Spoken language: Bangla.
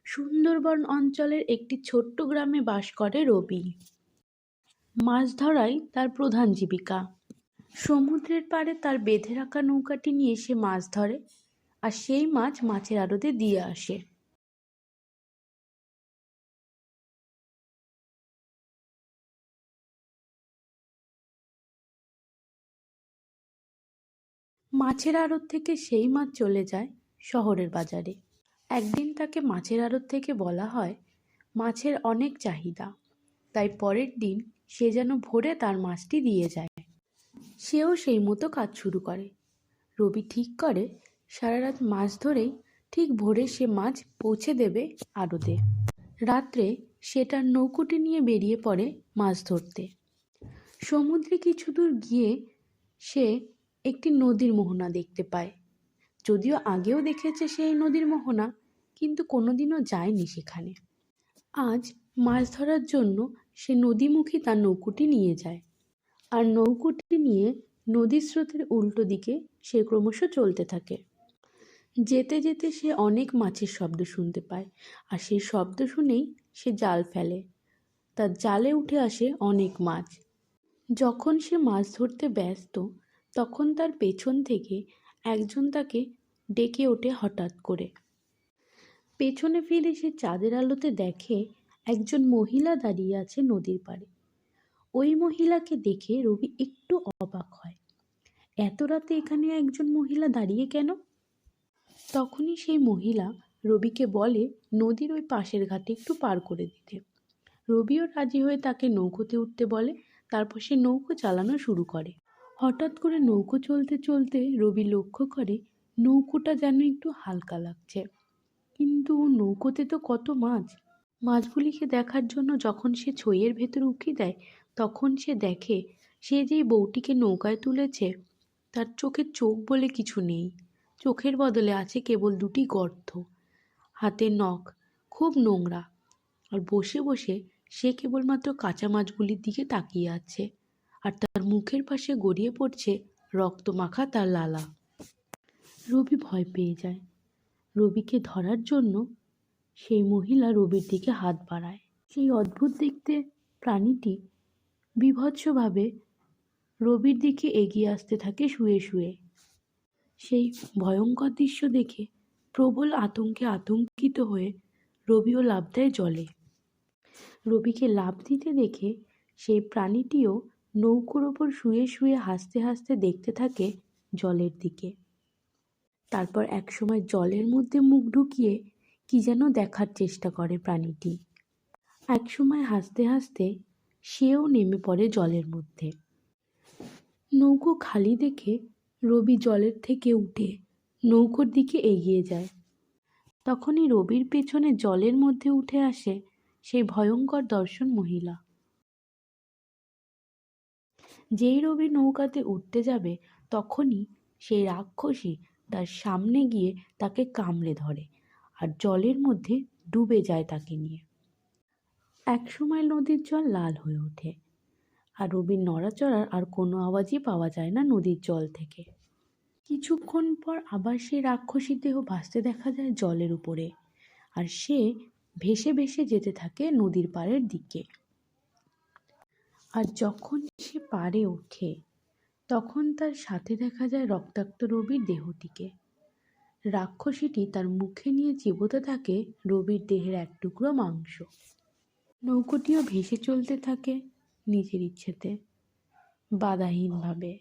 সুন্দরবন অঞ্চলের একটি ছোট্ট গ্রামে বাস করে রবি। মাছ ধরাই তার প্রধান জীবিকা। সমুদ্রের পাড়ে তার বেঁধে রাখা নৌকাটি নিয়ে সে মাছ ধরে, আর সেই মাছ মাছের আড়তে দিয়ে আসে। মাছের আড়ত থেকে সেই মাছ চলে যায় শহরের বাজারে। একদিন তাকে মাছের আড়ত থেকে বলা হয় মাছের অনেক চাহিদা, তাই পরের দিন সে যেন ভোরে তার মাছটি দিয়ে যায়। সেও সেই মতো কাজ শুরু করে। রবি ঠিক করে সারা রাত মাছ ধরেই ঠিক ভোরে সে মাছ পৌঁছে দেবে আড়তে। রাত্রে সে তার নৌকোটি নিয়ে বেরিয়ে পড়ে মাছ ধরতে। সমুদ্রে কিছু দূর গিয়ে সে একটি নদীর মোহনা দেখতে পায়। যদিও আগেও দেখেছে সেই নদীর মোহনা, কিন্তু কোনোদিনও যায়নি সেখানে। আজ মাছ ধরার জন্য সে নদীমুখী তার নৌকোটি নিয়ে যায়, আর নৌকোটি নিয়ে নদীর স্রোতের উল্টো দিকে সে ক্রমশ চলতে থাকে। যেতে যেতে সে অনেক মাছের শব্দ শুনতে পায়, আর সেই শব্দ শুনেই সে জাল ফেলে। তার জালে উঠে আসে অনেক মাছ। যখন সে মাছ ধরতে ব্যস্ত, তখন তার পেছন থেকে একজন তাকে ডেকে ওঠে হঠাৎ করে। পেছনে ফিরে সে চাঁদের আলোতে দেখে একজন মহিলা দাঁড়িয়ে আছে নদীর পাড়ে। ওই মহিলাকে দেখে রবি একটু অবাক হয়। এত রাতে এখানে একজন মহিলা দাঁড়িয়ে কেন? তখনই সেই মহিলা রবিকে বলে নদীর ওই পাশের ঘাটে একটু পার করে দিতে। রবিও রাজি হয়ে তাকে নৌকোতে উঠতে বলে। তারপর সে নৌকো চালানো শুরু করে। হঠাৎ করে নৌকো চলতে চলতে রবি লক্ষ্য করে নৌকোটা যেন একটু হালকা লাগছে, কিন্তু নৌকোতে তো কত মাছ। মাছগুলিকে দেখার জন্য যখন সে ছইয়ের ভেতর উঁকি দেয়, তখন সে দেখে সে যেই বউটিকে নৌকায় তুলেছে তার চোখে চোখ বলে কিছু নেই। চোখের বদলে আছে কেবল দুটি গর্ত, হাতের নখ খুব নোংরা। আর বসে বসে সে কেবলমাত্র কাঁচা মাছগুলির দিকে তাকিয়ে আছে, আর তার মুখের পাশে গড়িয়ে পড়ছে রক্তমাখা তার লালা। রবি ভয় পেয়ে যায়। রবিকে ধরার জন্য সেই মহিলা রবির দিকে হাত বাড়ায়। সেই অদ্ভুত দেখতে প্রাণীটি বীভৎসভাবে রবির দিকে এগিয়ে আসতে থাকে শুয়ে শুয়ে। সেই ভয়ঙ্কর দৃশ্য দেখে প্রবল আতঙ্কে আতঙ্কিত হয়ে রবিও লাফ দেয় জলে। রবিকে লাফ দিতে দেখে সেই প্রাণীটিও নৌকোর ওপর শুয়ে শুয়ে হাসতে হাসতে দেখতে থাকে জলের দিকে। তারপর একসময় জলের মধ্যে মুখ ঢুকিয়ে কি যেন দেখার চেষ্টা করে প্রাণীটি। একসময় হাসতে হাসতে সেও নেমে পড়ে জলের মধ্যে। নৌকো খালি দেখে রবি জলের থেকে উঠে নৌকোর দিকে এগিয়ে যায়। তখনই রবির পেছনে জলের মধ্যে উঠে আসে সেই ভয়ঙ্কর দর্শন মহিলা। যেই রবি নৌকাতে উঠতে যাবে, তখনই সেই রাক্ষসী তার সামনে গিয়ে তাকে কামড়ে ধরে আর জলের মধ্যে ডুবে যায় তাকে নিয়ে। একসময় নদীর জল লাল হয়ে ওঠে, আর রবির নড়াচড়ার আর কোনো আওয়াজই পাওয়া যায় না নদীর জল থেকে। কিছুক্ষণ পর আবার সেই রাক্ষসীর দেহ ভাসতে দেখা যায় জলের উপরে, আর সে ভেসে ভেসে যেতে থাকে নদীর পাড়ের দিকে। আর যখন সে পাড়ে ওঠে, তখন তার সাথে দেখা যায় রক্তাক্ত রবির দেহটিকে। রাক্ষসীটি তার মুখে নিয়ে চিবোতে থাকে রবির দেহের এক টুকরো মাংস। নৌকোটিও ভেসে চলতে থাকে নিজের ইচ্ছেতে, বাধাহীনভাবে।